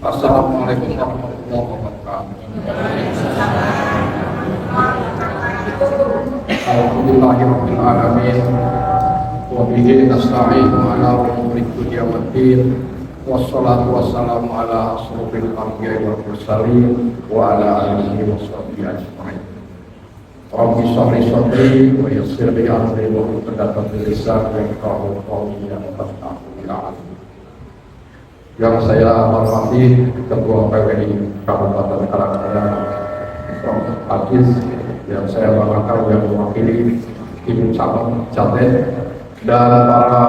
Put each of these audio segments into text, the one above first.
Assalamualaikum warahmatullahi wabarakatuh. Alhamdulillahirabbil alamin. Wa bihi nasta'inu ala umuri dunya waddin. Wassalatu wassalamu ala asyrofil anbiya'i wal mursalin wa ala alihi washabbihi ajma'in. Rabbi shrah li sadri wa yassir li amri wa hlul 'uqdatam min lisani yafqahu qawli yang saya hormati Ketua PWI Kabupaten Karanganyar Prof. Aziz, yang saya banggakan yang mewakili tim cabang Jatet dan para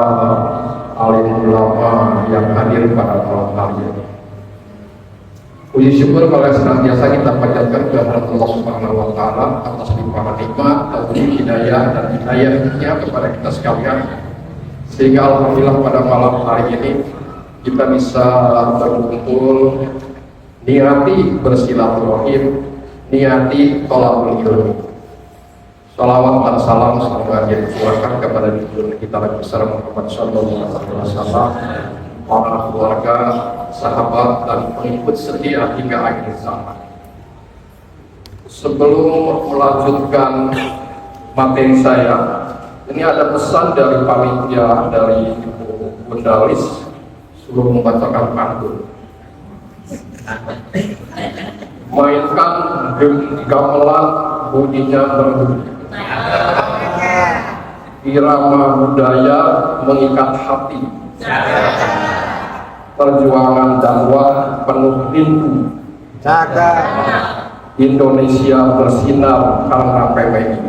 alim ulama yang hadir pada malam hari ini. Puji syukur kalau senantiasa kita panjatkan kehadirat Allah Subhanahu wa Ta'ala atas limpahan nikmat, taufik, hidayah dan hidayahnya kepada kita sekalian, sehingga alhamdulillah pada malam hari ini kita bisa berkumpul, niati bersilaturahim, niati tolabul ilmi. Salawat dan salam semoga dicurahkan kepada junjungan kita Nabi besar Muhammad sallallahu alaihi wasallam, para keluarga, sahabat dan pengikut setia hingga akhir zaman. Sebelum melanjutkan materi saya, ini ada pesan dari panitia dari Ibu Bundalis suruh membacakan pantun. Mainkan gamelan bunyinya merdu, irama budaya mengikat hati, perjuangan dakwah penuh pintu, jaga Indonesia bersinar karena PWI.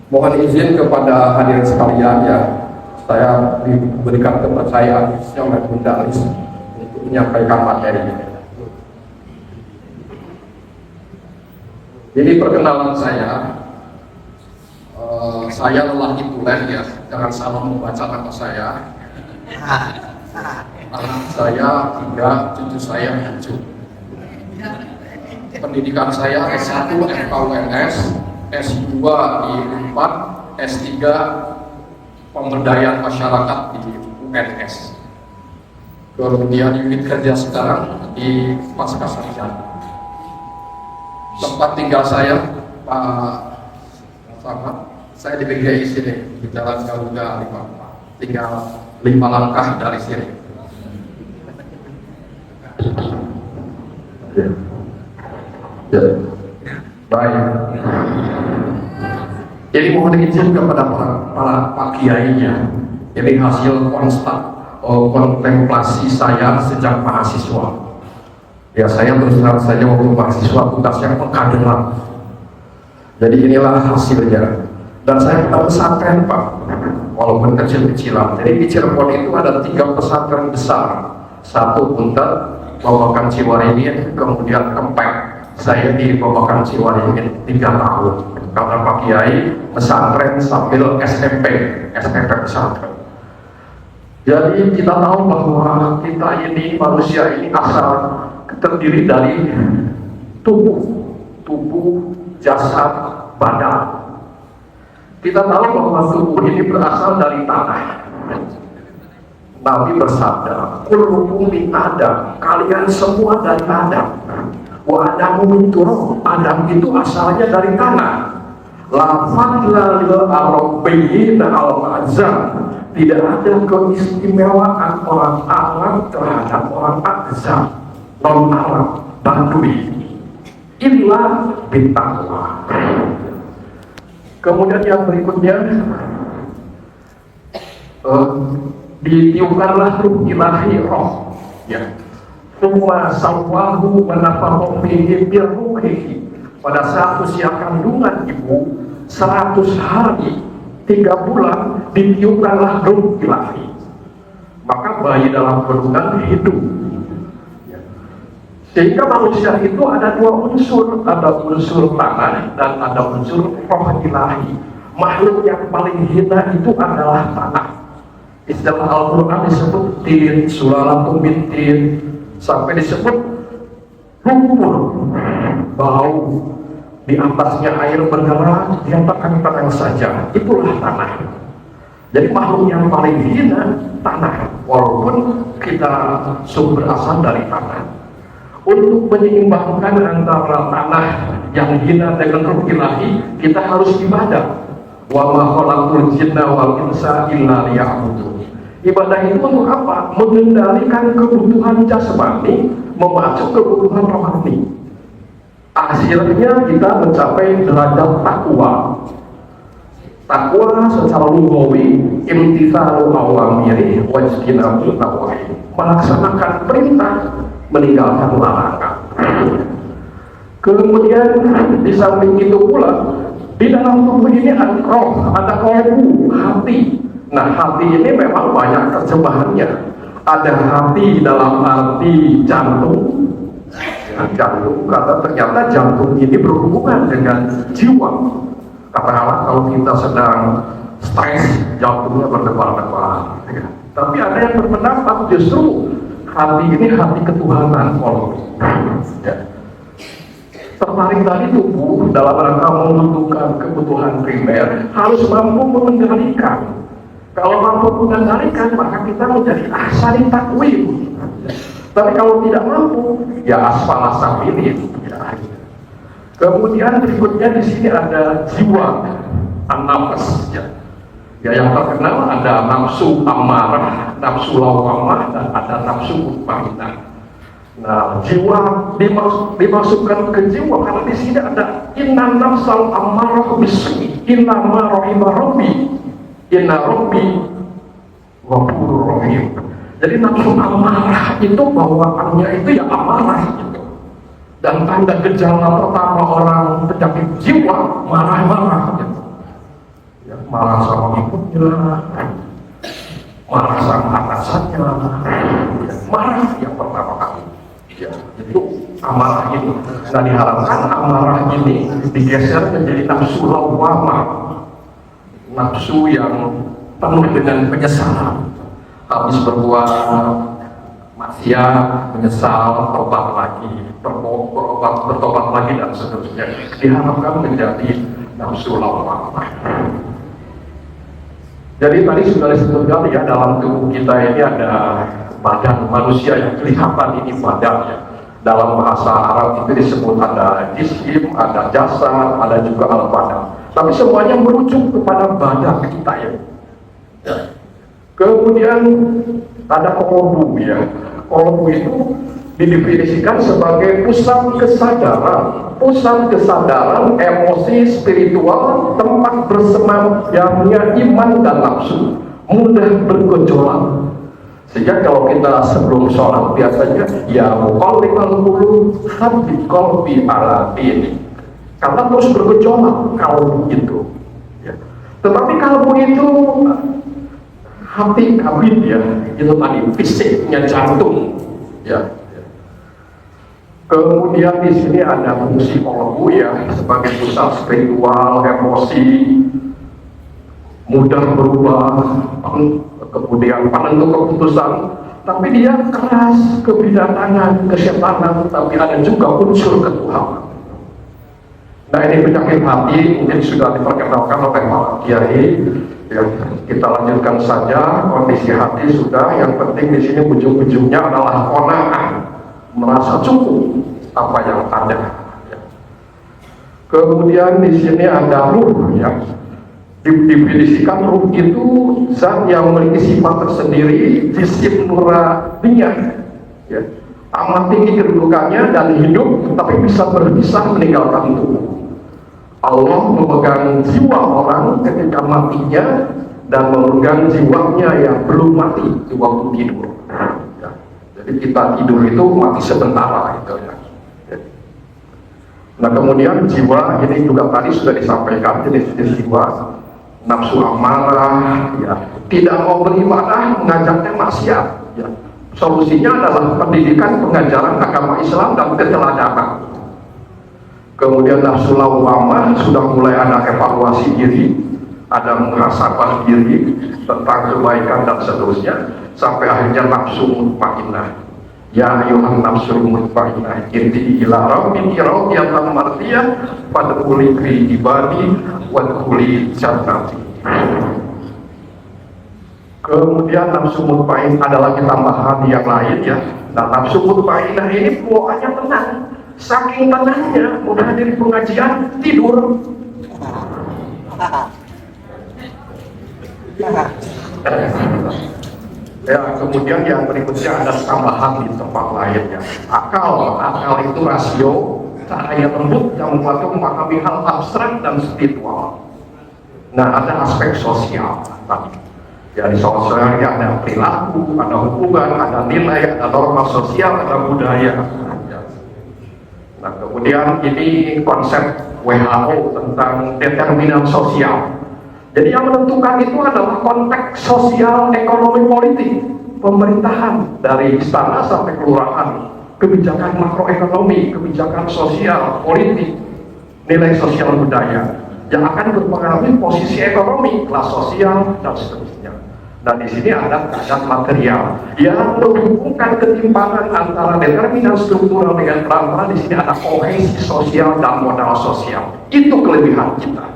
Mohon izin kepada hadirin sekalian ya, saya diberikan kepercayaan oleh Bunda Alis untuk menyampaikan materi ini. Jadi perkenalan saya lelaki tulen ya, jangan salah membaca nama saya. Anak saya 3, cucu saya 7. Pendidikan saya S1 FKUNS, S2 di UNPAD, S3 Pemberdayaan Masyarakat di UNS. Kemudian unit kerja sekarang di Pasca Sarjana. Tempat tinggal saya, Pak Sama, saya di PGI sini, di Jalan Garuda 54, tinggal 5 langkah dari sini. Ya. Baik. Jadi mohon izin kepada para Pak Kiainya. Ini hasil kontemplasi saya sejak mahasiswa. Ya, saya terus terang saja waktu mahasiswa tugasnya pengkaderan. Jadi inilah hasilnya. Dan saya pernah pesantren Pak, walaupun kecil-kecilan. Jadi di Cirebon itu ada 3 pesantren besar. 1 Punten, Babakan Ciwaringin, kemudian Kempek. Saya di Babakan Ciwaringin 3 tahun. Karena Pak Kiai pesantren sambil SMP pesantren. Jadi kita tahu bahwa kita ini manusia ini asal terdiri dari tubuh, jasad, badan. Kita tahu bahwa tubuh ini berasal dari tanah. Nabi bersabda, "Kullukum min Adam," kalian semua dari Adam. Wa Adamu min turab, Adam itu asalnya dari tanah. La fadla lil arabiyyin al-azam, tidak ada keistimewaan orang Arab terhadap orang Azam, non Arab, Badui, illa bitaqwa. Kemudian yang berikutnya, ditiupkanlah ruh ilahi roh, ya. Summa sawwahu wa nafakha fihi bi ruhihi. Pada saat usia kandungan ibu 100 hari 3 bulan ditiupkanlah ruh ilahi. Maka bayi dalam kandungan hidup. Sehingga manusia itu ada 2 unsur, ada unsur tanah dan ada unsur roh ilahi. Makhluk yang paling hina itu adalah tanah. Istilah Al-Quran disebut tin, sulalatum min tin, sampai disebut lumpur, bau, di atasnya air bergerak, dia tenang saja, itulah tanah. Jadi makhluk yang paling hina tanah, walaupun kita sumber asal dari tanah. Untuk menyeimbangkan antara tanah yang hina dengan ruh ilahi, kita harus ibadah. Wa ma khalaqul jinna wal insa illa liya'budun. Ibadah itu untuk apa? Mengendalikan kebutuhan jasmani, memacu kebutuhan rohani. Akhirnya kita mencapai derajat takwa. Takwa secara lugawi imtithalu awamiri wajtinabu nawahi, melaksanakan perintah, meninggalkan larangan. Kemudian di samping itu pula di dalam tubuh ini ada roh, ada qalbu, hati. Nah, hati ini memang banyak terjemahannya. Ada hati dalam arti jantung, ya, jantung, karena ternyata jantung ini berhubungan dengan jiwa. Katakanlah kalau kita sedang stres, jantungnya berdebar-debar, ya. Tapi ada yang berpendapat justru hati ini hati ketuhanan, ya. Tertarik dari tubuh dalam rangka menentukan kebutuhan primer harus mampu mengendalikan. Kalau mampu mengendalikan, maka kita menjadi ahsani takwim. Tapi kalau tidak mampu, ya asfala safilin, ya. Kemudian berikutnya di sini ada jiwa, an-nafs, ya. Ya, yang terkenal ada nafsu amarah, nafsu lawamah, dan ada nafsu mutmainnah. Nah, jiwa dimasukkan ke jiwa karena di sini ada inna nafsal amarah bismi, inna ma rahimah rabbi, inna rabbi ghafurur rahim. Jadi nafsu amarah itu bawaannya itu ya amarah. Dan tanda gejala pertama orang penyakit jiwa marah-marah, ya, marah sama ibunya, marah sama atasannya, ya, marah yang pertama kali, ya, itu amarah ini. Nah, diharapkan amarah ini digeser menjadi nafsu lawamah, nafsu yang penuh dengan penyesalan, habis berbuat maksiat, menyesal, tobat lagi, bertobat lagi, dan seterusnya. Diharapkan menjadi nafsu lawamah. Jadi tadi sudah disebutkan ya, dalam tubuh kita ini ada badan manusia yang kelihatan ini badannya. Dalam bahasa Arab itu disebut ada jisim, ada jasad, ada juga al-badan. Tapi semuanya merujuk kepada badan kita ya. Kemudian ada qalbu ya. Qalbu itu didefinisikan sebagai pusat kesadaran emosi spiritual, tempat bersemayamnya iman dan nafsu, mudah bergejolak. Sehingga kalau kita sebelum sholat biasanya ya muqallibal qulub tsabbit qalbi ala dinik, karena terus bergejolak kalbu itu ya. Tetapi kalbu itu hati kabin ya, itu tadi fisiknya jantung ya. Kemudian di sini ada fungsi qalbu ya, sebagai pusat spiritual, emosi, mudah berubah, kemudian penentu keputusan. Tapi dia keras, kebidatangan, kesetanan, tapi ada juga unsur ketuhanan. Nah, ini penyakit hati mungkin sudah diperkenalkan oleh Pak Kiai. Ya, kita lanjutkan saja. Kondisi hati sudah, yang penting di sini ujung-ujungnya adalah qanaah, merasa cukup apa yang ada. Ya. Kemudian di sini ada ruh ya. Didefinisikan ruh itu zat yang memiliki sifat tersendiri, jisim nuraniyah. Ya. Amat tinggi kedudukannya dan hidup, tapi bisa berpisah meninggalkan tubuh. Allah memegang jiwa orang ketika matinya dan memegang jiwanya yang belum mati di waktu tidur. Ya. Jadi kita tidur itu mati sementara gitu ya. Nah, kemudian jiwa ini juga tadi sudah disampaikan, jenis-jenis jiwa, nafsu amarah, ya, tidak mau beribadah, mengajaknya maksiat. Ya. Solusinya adalah pendidikan pengajaran agama Islam dan keteladanan. Kemudian nafsu lawamah sudah mulai ada evaluasi diri, ada muhasabah diri tentang kebaikan dan seterusnya, sampai akhirnya nafsu mutmainnah. Ya ayuhan nafsul mutmainnah irji'i ila rabbiki radiyatan mardiyah fadkhuli fi ibadi wadkhuli jannati. Kemudian nafsu mutmain ada lagi tambahan yang lain ya. Nah, nafsu mutmainah ini bawaannya tenang. Saking tenangnya, udah dari pengajian tidur. Ya, kemudian yang berikutnya ada tambahan di tempat lain ya. Akal itu rasio, cahaya lembut yang membantu memahami hal abstrak dan spiritual. Nah, ada aspek sosial tadi. Ya, di sosial ada perilaku, ada hubungan, ada nilai, ada norma sosial, ada budaya. Nah, kemudian ini konsep WHO tentang determinan sosial. Jadi yang menentukan itu adalah konteks sosial, ekonomi, politik, pemerintahan dari istana sampai kelurahan, kebijakan makroekonomi, kebijakan sosial, politik, nilai sosial budaya yang akan mempengaruhi posisi ekonomi, kelas sosial, dan seterusnya. Dan di sini ada keadaan material yang menghubungkan ketimpangan antara determinan struktural dengan peran-peran. Di sini ada kohesi sosial dan modal sosial. Itu kelebihan kita.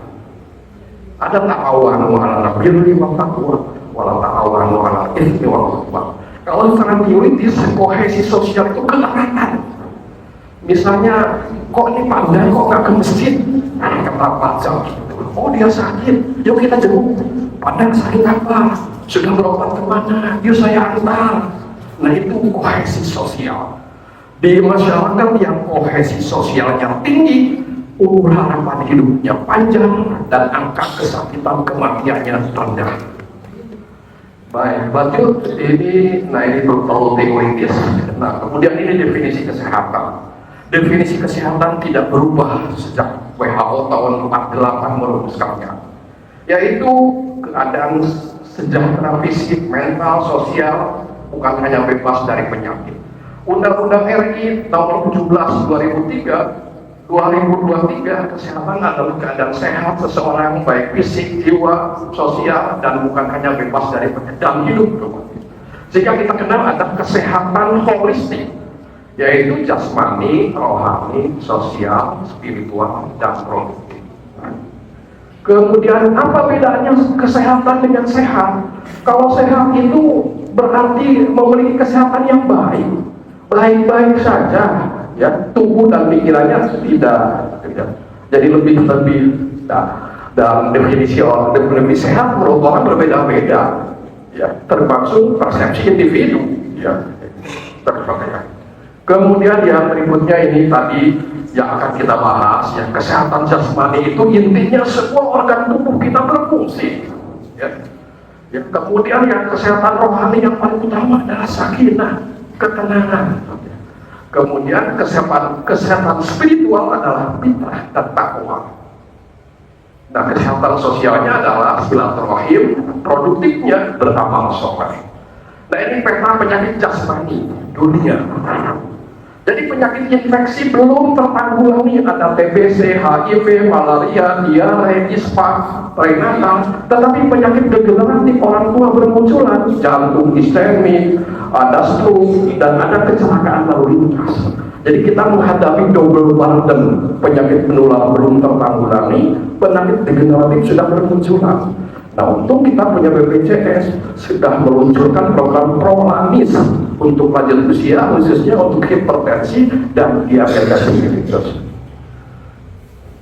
Ada ta'awanu 'alal birri wat taqwa wa la ta'awanu 'alal itsmi wal 'udwan. Kalau secara teoritis kohesi sosial itu kelihatan. Misalnya, kok ini pandai kok nggak ke masjid? Kata pajak gitu. Oh, dia sakit, yuk kita jenguk. Pandai sakit apa? Sudah berobat kemana? Yuk saya antar. Nah, itu kohesi sosial. Di masyarakat yang kohesi sosialnya tinggi, umur harapan hidupnya panjang, dan angka kesakitan kematiannya rendah. Baik, lanjut. Ini total teoritis. Nah, kemudian ini definisi kesehatan. Definisi kesehatan tidak berubah sejak WHO tahun 48 merumuskannya, yaitu keadaan sejahtera fisik, mental, sosial, bukan hanya bebas dari penyakit. Undang-Undang RI nomor 17 2023 kesehatan adalah keadaan sehat seseorang baik fisik, jiwa, sosial, dan bukan hanya bebas dari penyakit dan hidup. Jika kita kenal ada kesehatan holistik, yaitu jasmani, rohani, sosial, spiritual, dan produktif. Kemudian apa bedanya kesehatan dengan sehat? Kalau sehat itu berarti memiliki kesehatan yang baik, baik-baik saja, ya, tubuh dan pikirannya tidak. Jadi lebih dan definisi sehat menurut orang berbeda-beda, ya, termasuk persepsi individu, ya. Kemudian yang berikutnya ini tadi yang akan kita bahas, ya, kesehatan jasmani itu intinya semua organ tubuh kita berfungsi, ya. Ya, kemudian yang kesehatan rohani yang paling utama adalah sakinah, ketenangan. Kemudian kesehatan spiritual adalah fitrah dan takwa. Nah, kesehatan sosialnya adalah silaturahim, produktifnya beramal soleh. Nah, ini peta penyakit jasmani dunia. Jadi penyakit infeksi belum tertanggulangi, ada TBC, HIV, malaria, diare, ispa, prenatal. Tetapi penyakit degeneratif orang tua bermunculan, jantung iskemik, ada stroke, dan ada kecelakaan lalu lintas. Jadi kita menghadapi double burden, penyakit menular belum tertanggulangi, penyakit degeneratif sudah bermunculan. Nah, untung kita punya BPJS sudah meluncurkan program Prolanis untuk lanjut usia, khususnya untuk hipertensi dan diabetes mellitus.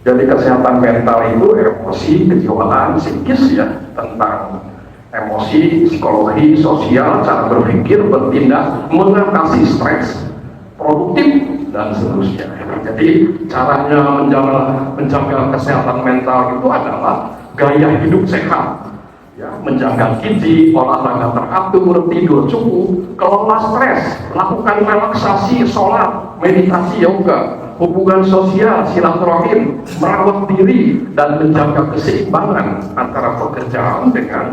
Jadi kesehatan mental itu emosi, kejiwaan, psikis, ya, tentang emosi, psikologi, sosial, cara berpikir, bertindak, mengatasi stres, produktif, dan seterusnya. Jadi caranya menjaga kesehatan mental itu adalah gaya hidup sehat, ya, menjaga gizi, olahraga teratur, tidur cukup, kelola stres, lakukan relaksasi, sholat, meditasi, yoga, hubungan sosial, silaturahim, merawat diri, dan menjaga keseimbangan antara pekerjaan dengan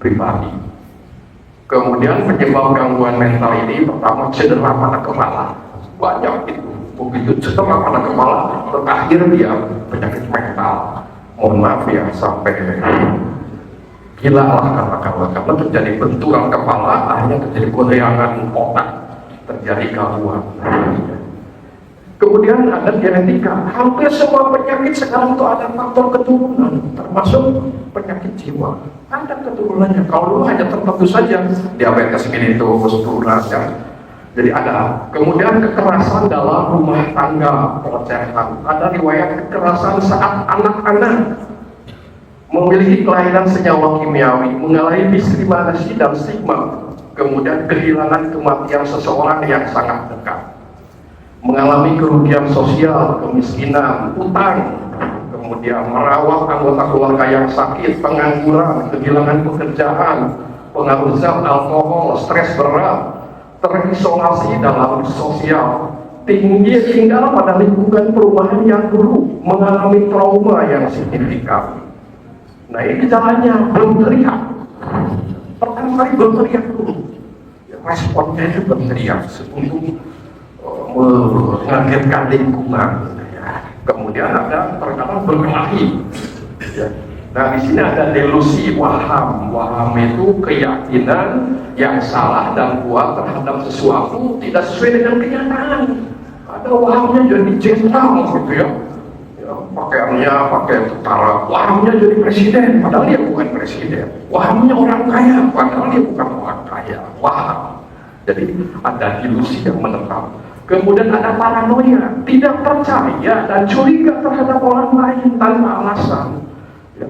pribadi. Kemudian penyebab gangguan mental ini pertama cedera pada kepala, banyak itu. Begitu cedera pada kepala, terakhir dia penyakit mental. Mohon maaf ya, sampai gila lah katakanlah, karena terjadi benturan kepala, akhirnya terjadi goyangan otak, terjadi gangguan. Kemudian ada genetika. Hampir semua penyakit sekarang itu ada faktor keturunan, termasuk penyakit jiwa. Ada keturunannya. Kalau dulu hanya tertentu saja, diabetes mellitus, turunan, ya. Jadi ada. Kemudian kekerasan dalam rumah tangga, pelecehan. Ada riwayat kekerasan saat anak-anak memiliki kelainan senyawa kimiawi, mengalami diskriminasi dan stigma. Kemudian kehilangan kematian seseorang yang sangat dekat, mengalami kerugian sosial, kemiskinan, utang, kemudian merawat anggota keluarga yang sakit, pengangguran, kehilangan pekerjaan, pengaruh zat alkohol, stres berat, terisolasi dalam sosial, tinggal pada lingkungan perumahan yang dulu mengalami trauma yang signifikan. Nah, ini gejalanya belum terlihat. Pertama kali belum terlihat dulu. Responnya itu belum terlihat untuk mengagetkan lingkungan. Kemudian ada terkadang berkelahi. Nah, di sini ada delusi waham. Waham itu keyakinan yang salah dan kuat terhadap sesuatu tidak sesuai dengan kenyataan. Ada wahamnya jadi jenderal gitu ya. Pakaiannya pakai tentara, wahamnya jadi presiden, padahal dia bukan presiden. Wahamnya orang kaya, padahal dia bukan orang kaya. Waham. Jadi ada ilusi yang menetap. Kemudian ada paranoia, tidak percaya dan curiga terhadap orang lain tanpa alasan. Ya.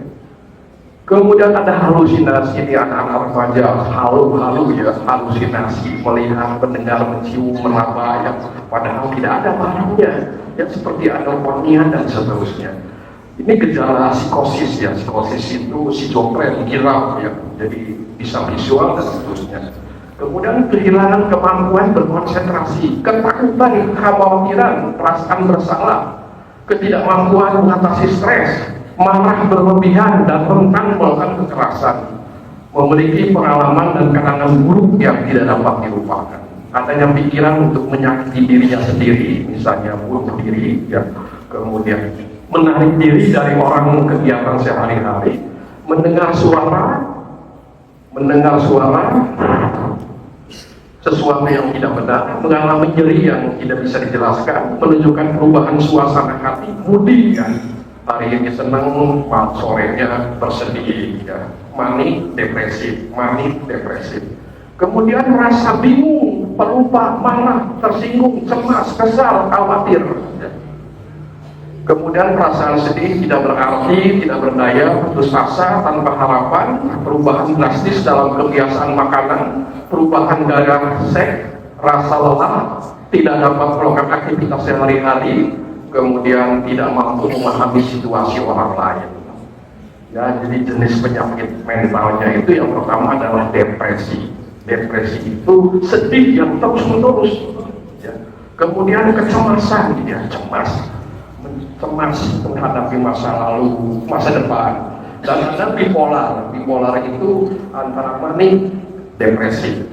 Kemudian ada halusinasi, ini anak-anak remaja, halu-halu ya, halusinasi, melihat, mendengar, mencium, meraba, ya, padahal tidak ada barangnya, ya, seperti ada wangian dan seterusnya. Ini gejala psikosis ya, psikosis itu schizofren, gila ya, jadi bisa visual dan seterusnya. Kemudian kehilangan kemampuan berkonsentrasi, ketakutan, kekhawatiran, perasaan bersalah, ketidakmampuan mengatasi stres, marah berlebihan dan rentan melakukan kekerasan, memiliki pengalaman dan kenangan buruk yang tidak dapat dilupakan, adanya pikiran untuk menyakiti dirinya sendiri, misalnya bunuh diri, ya, kemudian menarik diri dari orang kegiatan sehari-hari, mendengar suara sesuatu yang tidak benar, mengalami nyeri yang tidak bisa dijelaskan, menunjukkan perubahan suasana hati, moody ya. Hari ini senang, sorenya bersedih, ya. Manik, depresif. Kemudian rasa bingung, pelupa, marah, tersinggung, cemas, kesal, khawatir. Ya. Kemudian perasaan sedih, tidak berarti, tidak berdaya, putus asa, tanpa harapan, perubahan drastis dalam kebiasaan makanan, perubahan gaya seks, rasa lelah, tidak dapat melakukan aktivitas sehari-hari, kemudian tidak mampu memahami situasi orang lain. Ya, jadi jenis penyakit mentalnya itu yang pertama adalah depresi. Depresi itu sedih yang terus-menerus. Ya. Kemudian kecemasan, ya, cemas menghadapi masa lalu, masa depan. Dan ada bipolar. Bipolar itu antara manik, depresi.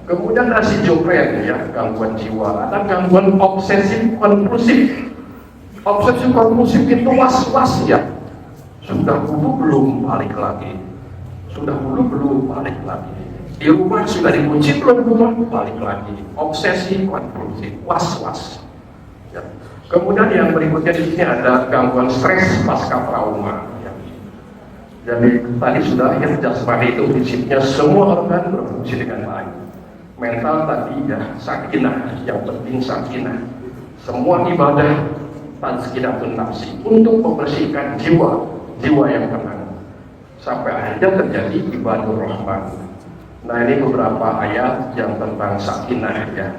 Kemudian ada schizofren, ya, gangguan jiwa. Ada gangguan obsesif kompulsif. Obsesif kompulsif itu was-was ya. Sudah dulu belum balik lagi. Di rumah sudah dikunci belum balik lagi. Obsesi kompulsif, was-was. Ya. Kemudian yang berikutnya di sini ada gangguan stres pasca trauma. Ya. Jadi tadi sudah ya, jasmani itu prinsipnya semua organ berfungsi dengan baik. Mental tadi ya sakinah, yang penting sakinah. Semua ibadah tazkiyatun nafsi untuk membersihkan jiwa yang tenang. Sampai akhirnya terjadi ibadur rahman. Nah, ini beberapa ayat yang tentang sakinah ya,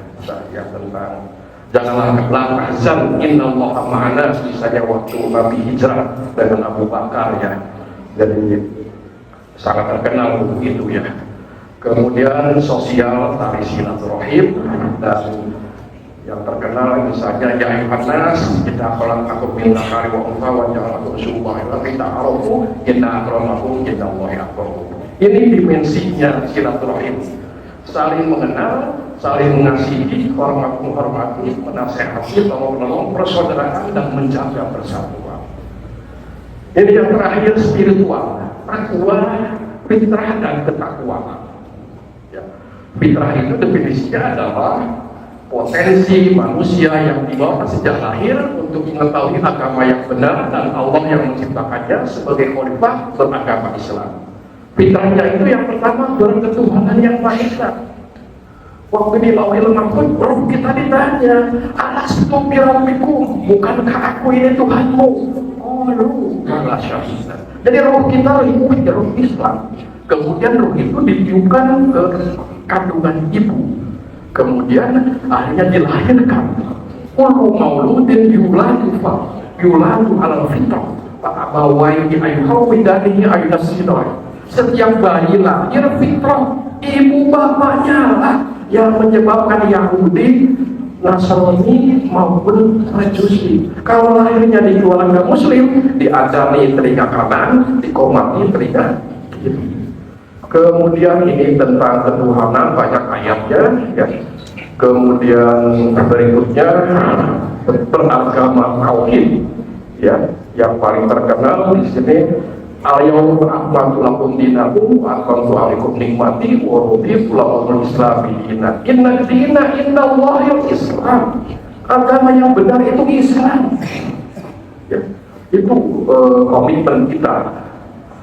yang tentang janganlah tahzan innallaha ma'ana, misalnya waktu Nabi hijrah dengan Abu Bakar ya. Jadi sangat terkenal begitu ya. Kemudian sosial tari silaturahim, dan yang terkenal misalnya ya ayyuhannas kita khalaqakum min dzakarin wa untha wa ja'alakum syu'uban wa ta'arufu inna akramakum indallahi atqakum. Ini dimensinya silaturahim, saling mengenal, saling mengasihi, menghormati, menasehati, tolong-menolong, persaudaraan dan menjaga persatuan. Ini yang terakhir spiritual, takwa, fitrah dan ketakwaan. Ya. Fitrah itu definisinya adalah potensi manusia yang dibawa sejak lahir untuk mengetahui agama yang benar dan Allah yang menciptakannya sebagai khalifah beragama Islam. Fitrahnya itu yang pertama berketuhanan yang Maha Esa. Waktu di Lauhil Mahfuz, roh kita ditanya, alastu birabbikum, bukankah aku ini Tuhanmu? Qalu bala syahidna. Jadi roh kita roh Islam. Kemudian roh itu ditiupkan ke kandungan ibu. Kemudian akhirnya dilahirkan. Kullu mauludin yuladu alal fitrah. Fa'abawaihi ayyuhawidanihi ayyunassidai. Setiap bayi lahir fitrah, ibu bapaknya lah yang menyebabkan Yahudi, Nasrani maupun Majusi. Kalau lahirnya di keluarga Muslim, diajari telinga kanan, dikomati telinga kiri. Kemudian ini tentang ketuhanan, banyak ayatnya ya. Kemudian berikutnya beragama tauhid ya, yang paling terkenal di sini al-yawma akmaltu lakum dinakum wa atmamtu alaikum nikmati wa raditu lakumul Islam dinan. Inna dina indallahil Islam. Agama yang benar itu Islam. Ya, itu komitmen kita.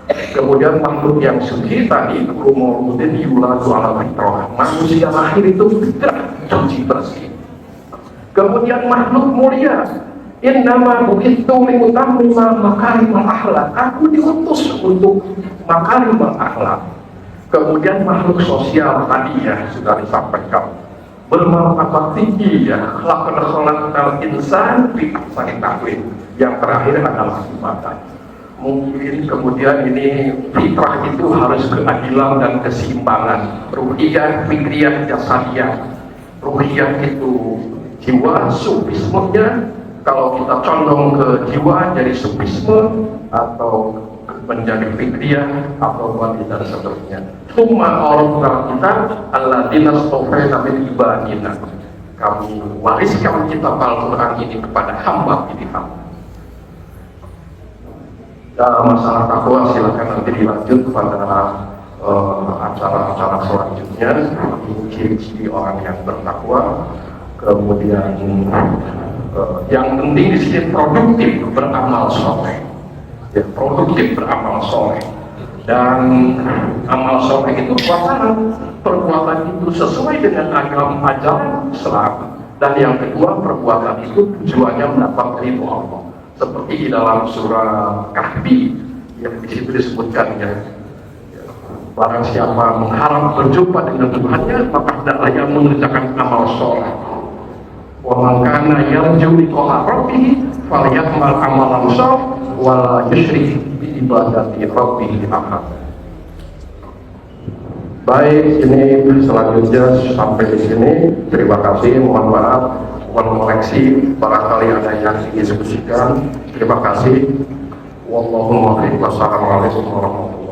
Kemudian makhluk yang suci tadi kemudian yuladu ala fitrah. Manusia lahir itu fitrah, suci bersih. Kemudian makhluk mulia, innama bu'itsu liutammima makarimal akhlak. Aku diutus untuk makarimal akhlak. Kemudian makhluk sosial tadi ya sudah disampaikan, bermartabat tinggi ya, khalaqal insan fi ahsani taqwim. Yang terakhir adalah ibadah. Mungkin kemudian ini fitrah itu harus keadilan dan keseimbangan, ruhiyah, fikriyah, jasadiyah. Ruhiyah itu jiwa, sufismenya kalau kita condong ke jiwa jadi sufisme atau menjadi fikriyah atau wali dan seterusnya. Summa orang kita alladzina stofena min ibadina. Kami wariskan kitab Al-Quran ini kepada hamba pilihan. Masalah takwa silakan nanti dilanjut pada acara-acara selanjutnya. Ciri-ciri orang yang bertakwa. Kemudian yang penting di sini produktif beramal soleh. Ya, produktif beramal soleh. Dan amal soleh itu perbuatan itu sesuai dengan agama ajaran Islam. Dan yang kedua, perbuatan itu tujuannya mendapat ridho Allah. Seperti di dalam surah Kahfi yang di situ disebutkan ya, barang siapa mengharap berjumpa dengan Tuhannya maka hendaklah ia mengerjakan amal soleh. Wa man kana yarju liqa'a rabbih falyamal amalan shalih wa la yusyrik bi ibadati rabbih ahad. Baik, ini selanjutnya sampai di sini. Terima kasih, mohon maaf koleksi barangkali ada yang ingin disebutkan. Terima kasih. Wassalamualaikum warahmatullahi wabarakatuh.